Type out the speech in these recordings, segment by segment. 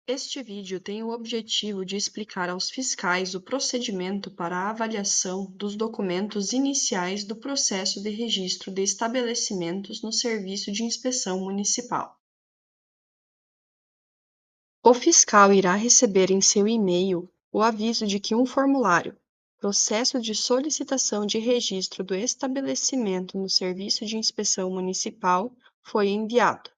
Este vídeo tem o objetivo de explicar aos fiscais o procedimento para a avaliação dos documentos iniciais do processo de registro de estabelecimentos no Serviço de Inspeção Municipal. O fiscal irá receber em seu e-mail o aviso de que um formulário, Processo de Solicitação de Registro do Estabelecimento no Serviço de Inspeção Municipal, foi enviado.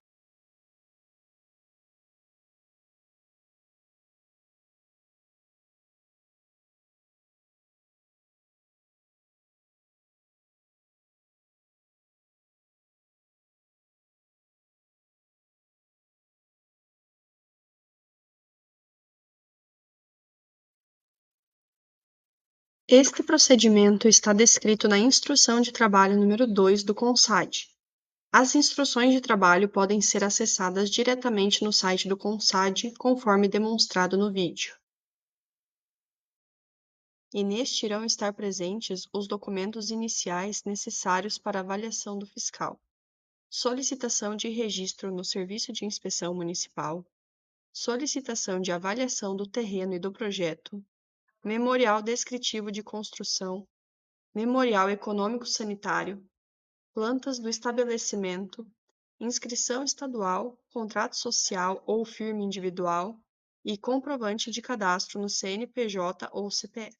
Este procedimento está descrito na Instrução de Trabalho número 2 do CONSAD. As instruções de trabalho podem ser acessadas diretamente no site do CONSAD, conforme demonstrado no vídeo. E neste irão estar presentes os documentos iniciais necessários para a avaliação do fiscal: solicitação de registro no Serviço de Inspeção Municipal, solicitação de avaliação do terreno e do projeto, memorial descritivo de construção, memorial econômico-sanitário, plantas do estabelecimento, inscrição estadual, contrato social ou firma individual e comprovante de cadastro no CNPJ ou CPF.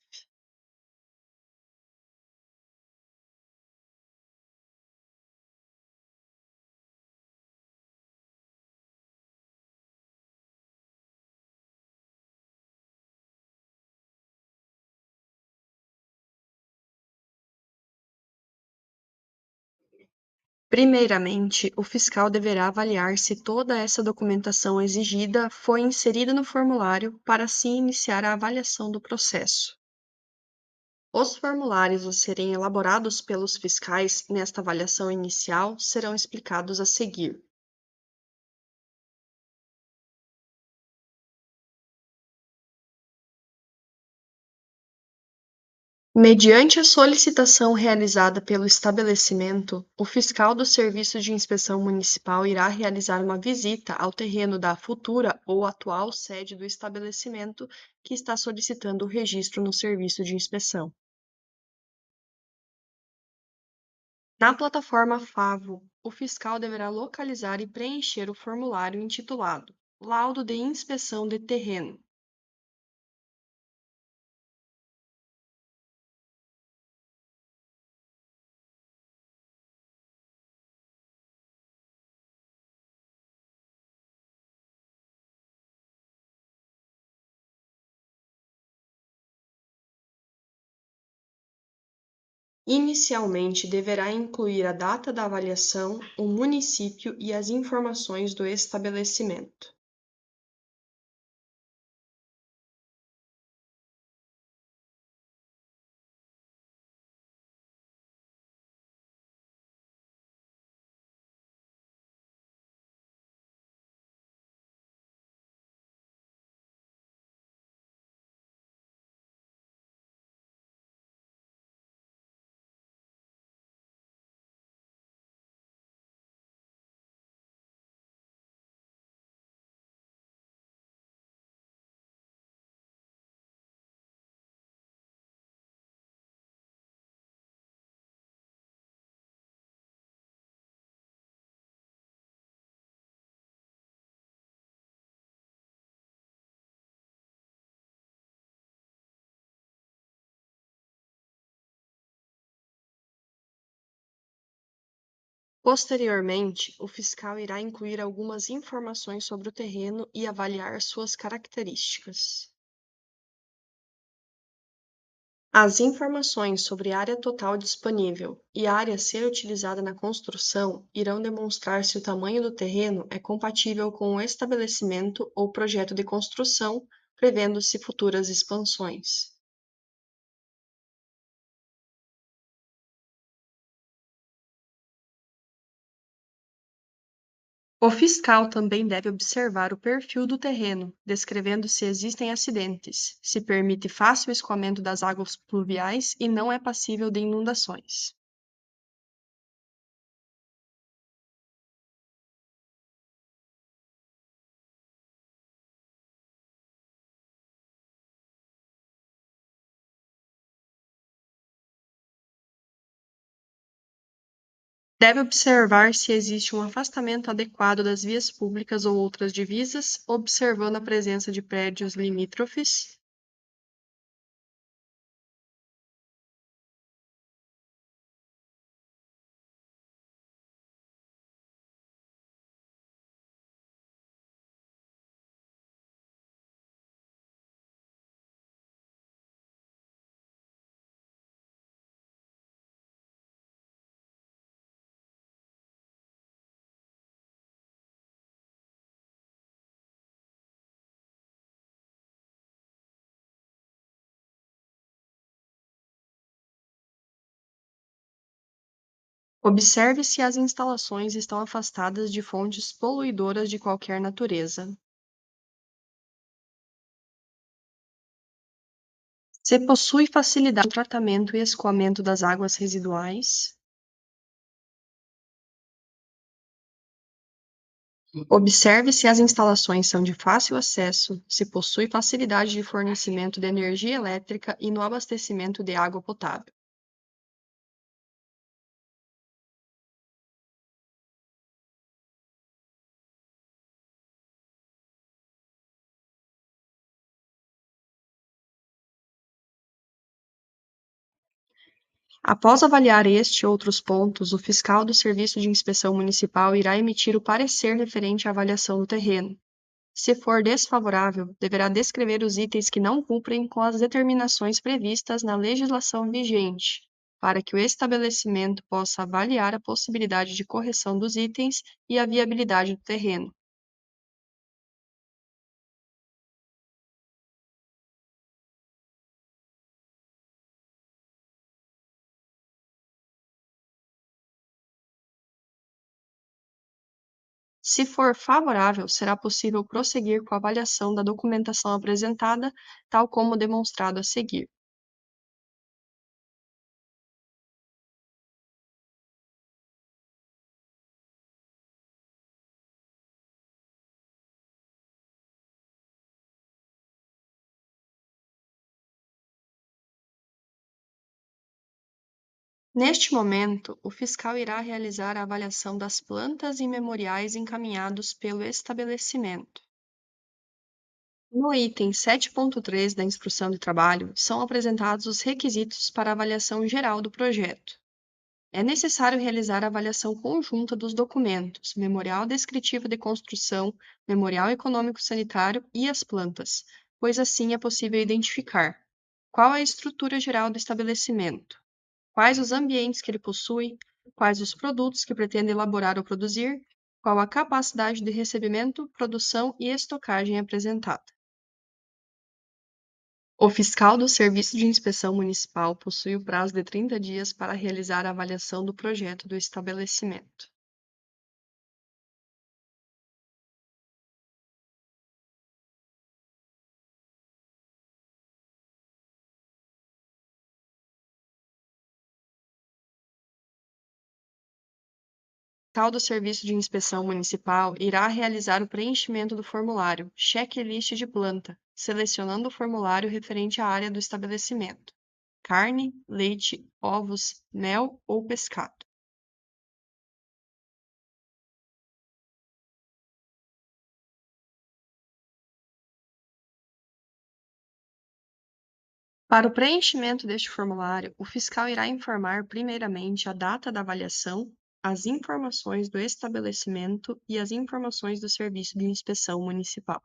Primeiramente, o fiscal deverá avaliar se toda essa documentação exigida foi inserida no formulário para assim iniciar a avaliação do processo. Os formulários a serem elaborados pelos fiscais nesta avaliação inicial serão explicados a seguir. Mediante a solicitação realizada pelo estabelecimento, o fiscal do Serviço de Inspeção Municipal irá realizar uma visita ao terreno da futura ou atual sede do estabelecimento que está solicitando o registro no serviço de inspeção. Na plataforma Favo, o fiscal deverá localizar e preencher o formulário intitulado Laudo de Inspeção de Terreno. Inicialmente, deverá incluir a data da avaliação, o município e as informações do estabelecimento. Posteriormente, o fiscal irá incluir algumas informações sobre o terreno e avaliar suas características. As informações sobre área total disponível e área a ser utilizada na construção irão demonstrar se o tamanho do terreno é compatível com o estabelecimento ou projeto de construção, prevendo-se futuras expansões. O fiscal também deve observar o perfil do terreno, descrevendo se existem acidentes, se permite fácil escoamento das águas pluviais e não é passível de inundações. Deve observar se existe um afastamento adequado das vias públicas ou outras divisas, observando a presença de prédios limítrofes. Observe se as instalações estão afastadas de fontes poluidoras de qualquer natureza. Se possui facilidade no tratamento e escoamento das águas residuais. Observe se as instalações são de fácil acesso, se possui facilidade de fornecimento de energia elétrica e no abastecimento de água potável. Após avaliar este e outros pontos, o fiscal do Serviço de Inspeção Municipal irá emitir o parecer referente à avaliação do terreno. Se for desfavorável, deverá descrever os itens que não cumprem com as determinações previstas na legislação vigente, para que o estabelecimento possa avaliar a possibilidade de correção dos itens e a viabilidade do terreno. Se for favorável, será possível prosseguir com a avaliação da documentação apresentada, tal como demonstrado a seguir. Neste momento, o fiscal irá realizar a avaliação das plantas e memoriais encaminhados pelo estabelecimento. No item 7.3 da Instrução de Trabalho, são apresentados os requisitos para a avaliação geral do projeto. É necessário realizar a avaliação conjunta dos documentos, memorial descritivo de construção, memorial econômico sanitário e as plantas, pois assim é possível identificar qual é a estrutura geral do estabelecimento, quais os ambientes que ele possui, quais os produtos que pretende elaborar ou produzir, qual a capacidade de recebimento, produção e estocagem apresentada. O fiscal do Serviço de Inspeção Municipal possui o prazo de 30 dias para realizar a avaliação do projeto do estabelecimento. O fiscal do Serviço de Inspeção Municipal irá realizar o preenchimento do formulário checklist de planta, selecionando o formulário referente à área do estabelecimento: carne, leite, ovos, mel ou pescado. Para o preenchimento deste formulário, o fiscal irá informar primeiramente a data da avaliação, as informações do estabelecimento e as informações do Serviço de Inspeção Municipal.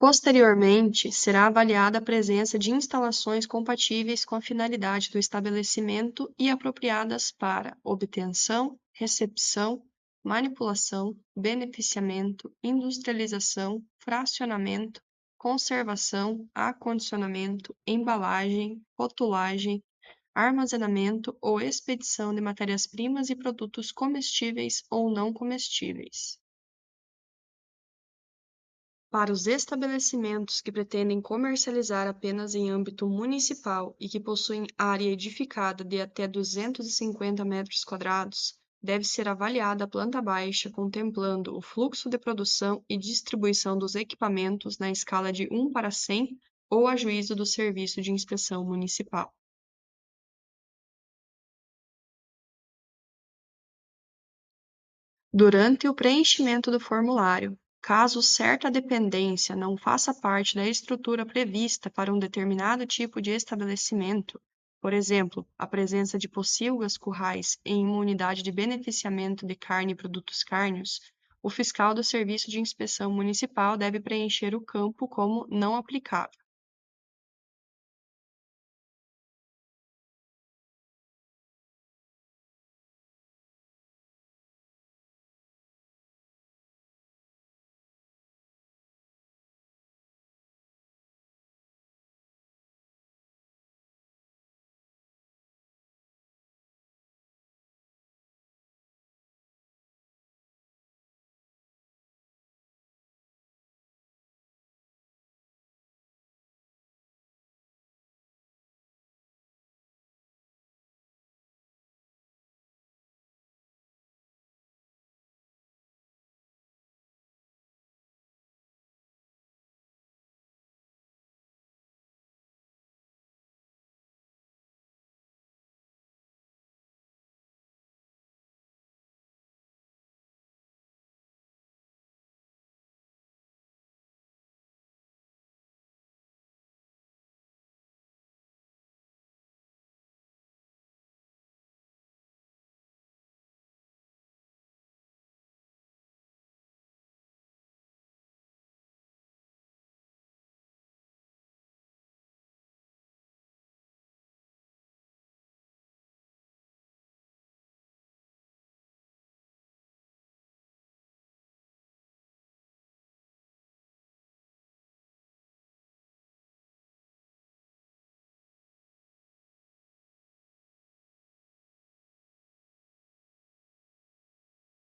Posteriormente, será avaliada a presença de instalações compatíveis com a finalidade do estabelecimento e apropriadas para obtenção, recepção, manipulação, beneficiamento, industrialização, fracionamento, conservação, acondicionamento, embalagem, rotulagem, armazenamento ou expedição de matérias-primas e produtos comestíveis ou não comestíveis. Para os estabelecimentos que pretendem comercializar apenas em âmbito municipal e que possuem área edificada de até 250 metros quadrados, deve ser avaliada a planta baixa contemplando o fluxo de produção e distribuição dos equipamentos na escala de 1:100 ou a juízo do Serviço de Inspeção Municipal. Durante o preenchimento do formulário, caso certa dependência não faça parte da estrutura prevista para um determinado tipo de estabelecimento, por exemplo, a presença de pocilgas currais em uma unidade de beneficiamento de carne e produtos cárneos, o fiscal do Serviço de Inspeção Municipal deve preencher o campo como não aplicável.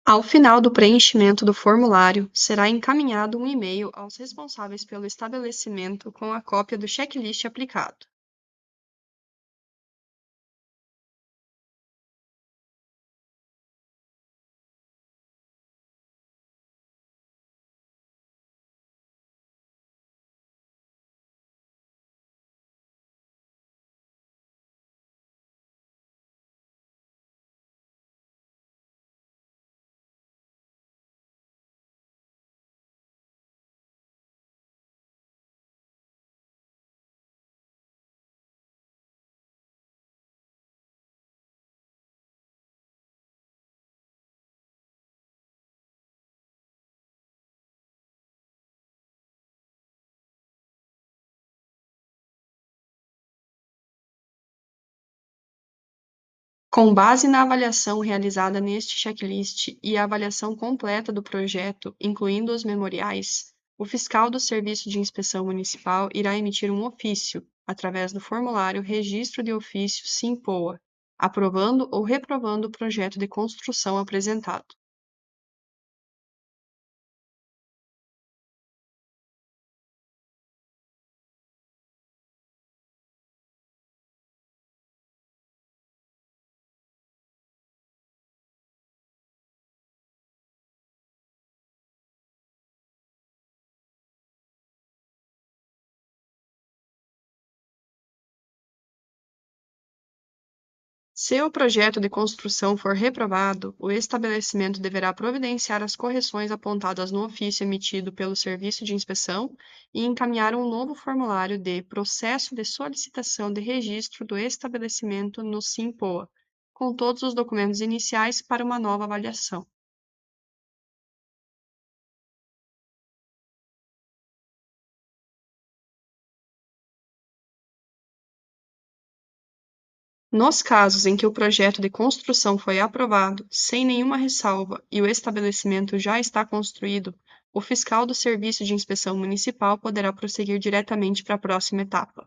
Ao final do preenchimento do formulário, será encaminhado um e-mail aos responsáveis pelo estabelecimento com a cópia do checklist aplicado. Com base na avaliação realizada neste checklist e a avaliação completa do projeto, incluindo os memoriais, o fiscal do Serviço de Inspeção Municipal irá emitir um ofício, através do formulário Registro de Ofício SIMPOA, aprovando ou reprovando o projeto de construção apresentado. Se o projeto de construção for reprovado, o estabelecimento deverá providenciar as correções apontadas no ofício emitido pelo Serviço de Inspeção e encaminhar um novo formulário de processo de solicitação de registro do estabelecimento no SIMPOA, com todos os documentos iniciais para uma nova avaliação. Nos casos em que o projeto de construção foi aprovado sem nenhuma ressalva e o estabelecimento já está construído, o fiscal do Serviço de Inspeção Municipal poderá prosseguir diretamente para a próxima etapa.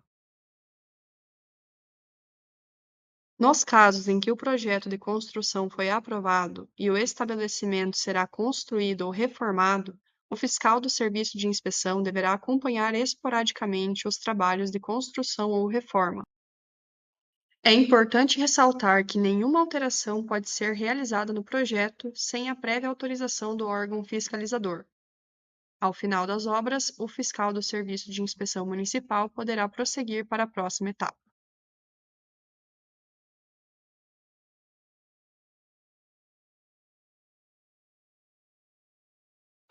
Nos casos em que o projeto de construção foi aprovado e o estabelecimento será construído ou reformado, o fiscal do serviço de inspeção deverá acompanhar esporadicamente os trabalhos de construção ou reforma. É importante ressaltar que nenhuma alteração pode ser realizada no projeto sem a prévia autorização do órgão fiscalizador. Ao final das obras, o fiscal do Serviço de Inspeção Municipal poderá prosseguir para a próxima etapa.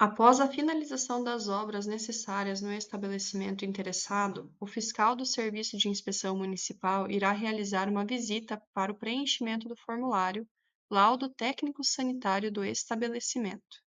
Após a finalização das obras necessárias no estabelecimento interessado, o fiscal do Serviço de Inspeção Municipal irá realizar uma visita para o preenchimento do formulário Laudo Técnico Sanitário do estabelecimento.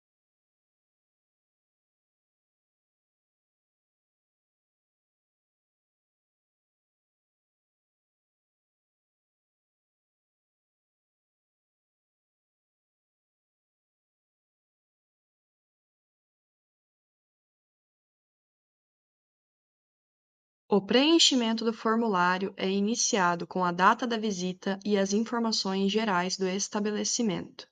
O preenchimento do formulário é iniciado com a data da visita e as informações gerais do estabelecimento.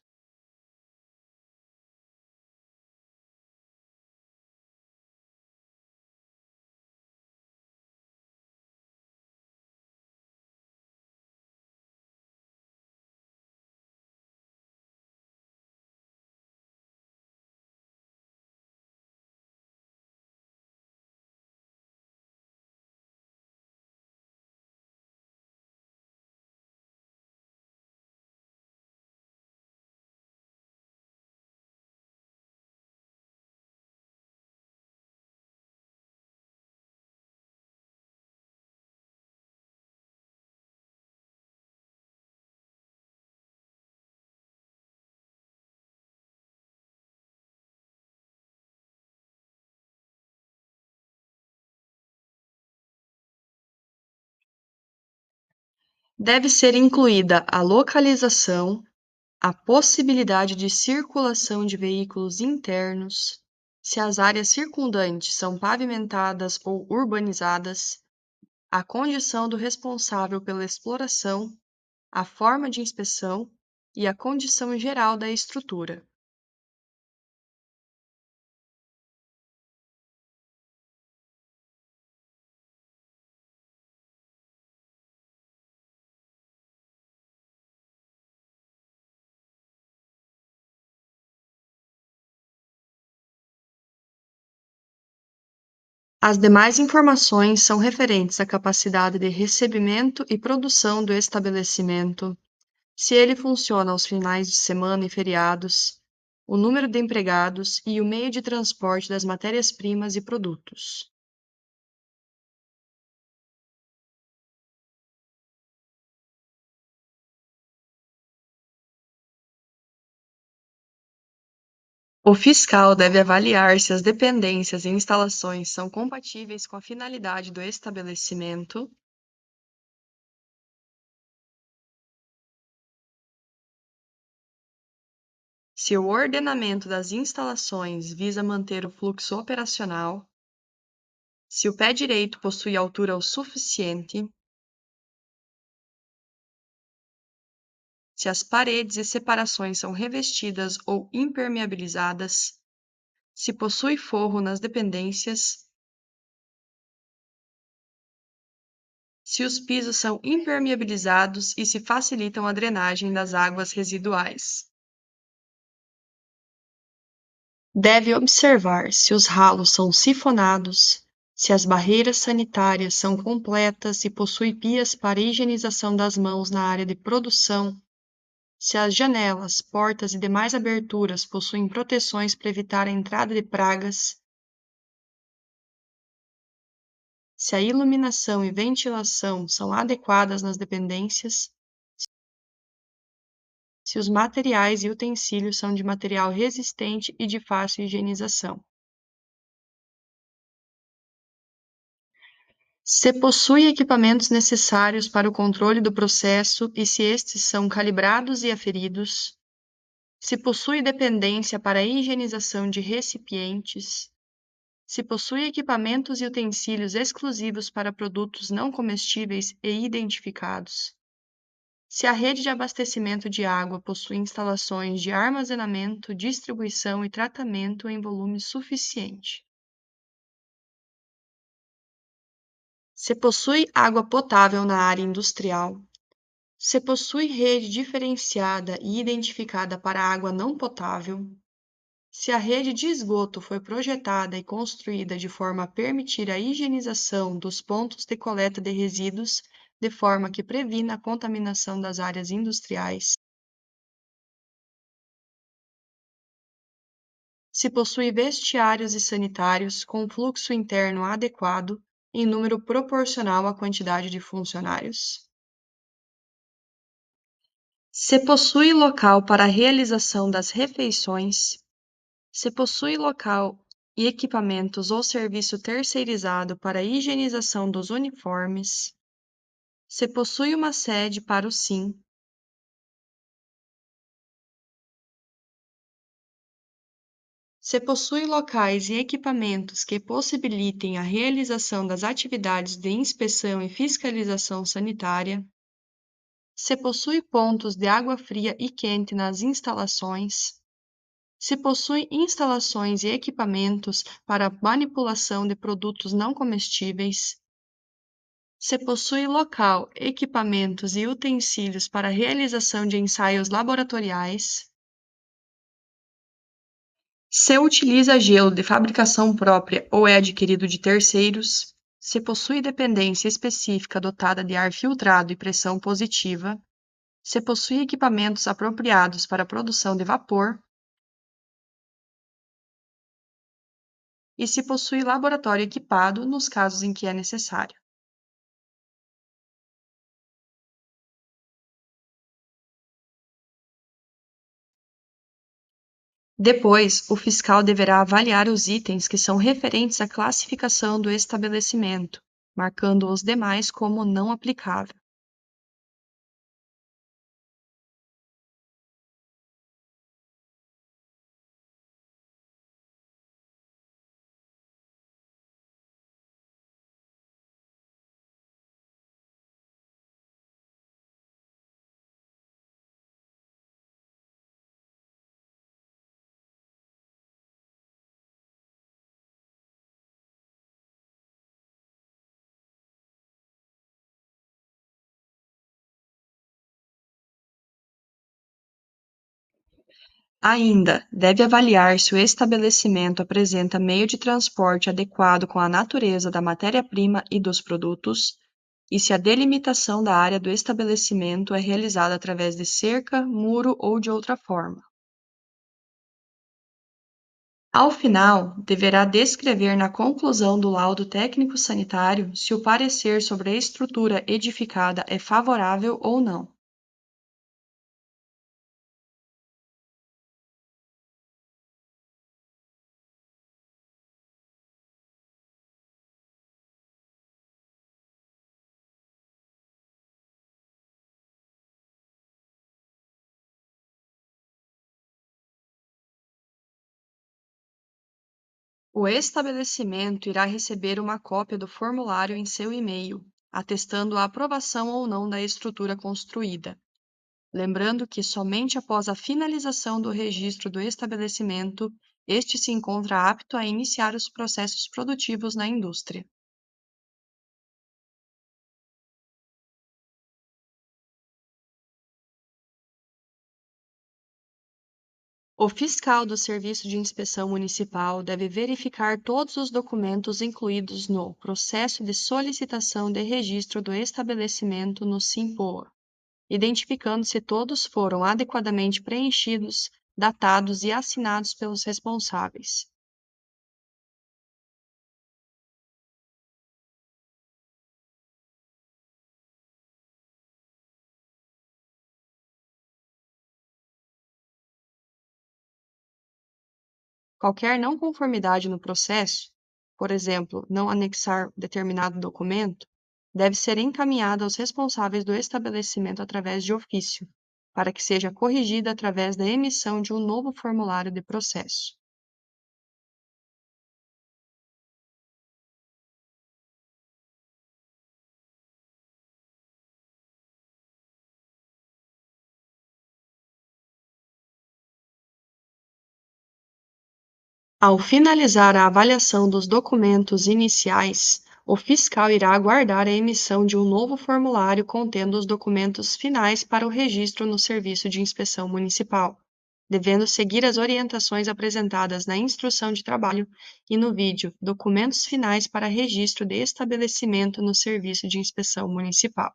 Deve ser incluída a localização, a possibilidade de circulação de veículos internos, se as áreas circundantes são pavimentadas ou urbanizadas, a condição do responsável pela exploração, a forma de inspeção e a condição geral da estrutura. As demais informações são referentes à capacidade de recebimento e produção do estabelecimento, se ele funciona aos finais de semana e feriados, o número de empregados e o meio de transporte das matérias-primas e produtos. O fiscal deve avaliar se as dependências e instalações são compatíveis com a finalidade do estabelecimento, se o ordenamento das instalações visa manter o fluxo operacional, se o pé direito possui altura o suficiente, se as paredes e separações são revestidas ou impermeabilizadas, se possui forro nas dependências, se os pisos são impermeabilizados e se facilitam a drenagem das águas residuais. Deve observar se os ralos são sifonados, se as barreiras sanitárias são completas e possui pias para higienização das mãos na área de produção, se as janelas, portas e demais aberturas possuem proteções para evitar a entrada de pragas, se a iluminação e ventilação são adequadas nas dependências, se os materiais e utensílios são de material resistente e de fácil higienização. Se possui equipamentos necessários para o controle do processo e se estes são calibrados e aferidos, se possui dependência para a higienização de recipientes, se possui equipamentos e utensílios exclusivos para produtos não comestíveis e identificados, se a rede de abastecimento de água possui instalações de armazenamento, distribuição e tratamento em volume suficiente. Se possui água potável na área industrial, se possui rede diferenciada e identificada para água não potável, se a rede de esgoto foi projetada e construída de forma a permitir a higienização dos pontos de coleta de resíduos, de forma que previna a contaminação das áreas industriais, se possui vestiários e sanitários com fluxo interno adequado em número proporcional à quantidade de funcionários, se possui local para a realização das refeições, se possui local e equipamentos ou serviço terceirizado para a higienização dos uniformes, se possui uma sede para o SIM, se possui locais e equipamentos que possibilitem a realização das atividades de inspeção e fiscalização sanitária, se possui pontos de água fria e quente nas instalações, se possui instalações e equipamentos para manipulação de produtos não comestíveis, se possui local, equipamentos e utensílios para a realização de ensaios laboratoriais, se utiliza gelo de fabricação própria ou é adquirido de terceiros, se possui dependência específica dotada de ar filtrado e pressão positiva, se possui equipamentos apropriados para a produção de vapor e se possui laboratório equipado nos casos em que é necessário. Depois, o fiscal deverá avaliar os itens que são referentes à classificação do estabelecimento, marcando os demais como não aplicável. Ainda, deve avaliar se o estabelecimento apresenta meio de transporte adequado com a natureza da matéria-prima e dos produtos, e se a delimitação da área do estabelecimento é realizada através de cerca, muro ou de outra forma. Ao final, deverá descrever na conclusão do laudo técnico sanitário se o parecer sobre a estrutura edificada é favorável ou não. O estabelecimento irá receber uma cópia do formulário em seu e-mail, atestando a aprovação ou não da estrutura construída. Lembrando que somente após a finalização do registro do estabelecimento, este se encontra apto a iniciar os processos produtivos na indústria. O fiscal do Serviço de Inspeção Municipal deve verificar todos os documentos incluídos no processo de solicitação de registro do estabelecimento no SIMPOA, identificando se todos foram adequadamente preenchidos, datados e assinados pelos responsáveis. Qualquer não conformidade no processo, por exemplo, não anexar determinado documento, deve ser encaminhada aos responsáveis do estabelecimento através de ofício, para que seja corrigida através da emissão de um novo formulário de processo. Ao finalizar a avaliação dos documentos iniciais, o fiscal irá aguardar a emissão de um novo formulário contendo os documentos finais para o registro no Serviço de Inspeção Municipal, devendo seguir as orientações apresentadas na instrução de trabalho e no vídeo Documentos Finais para Registro de Estabelecimento no Serviço de Inspeção Municipal.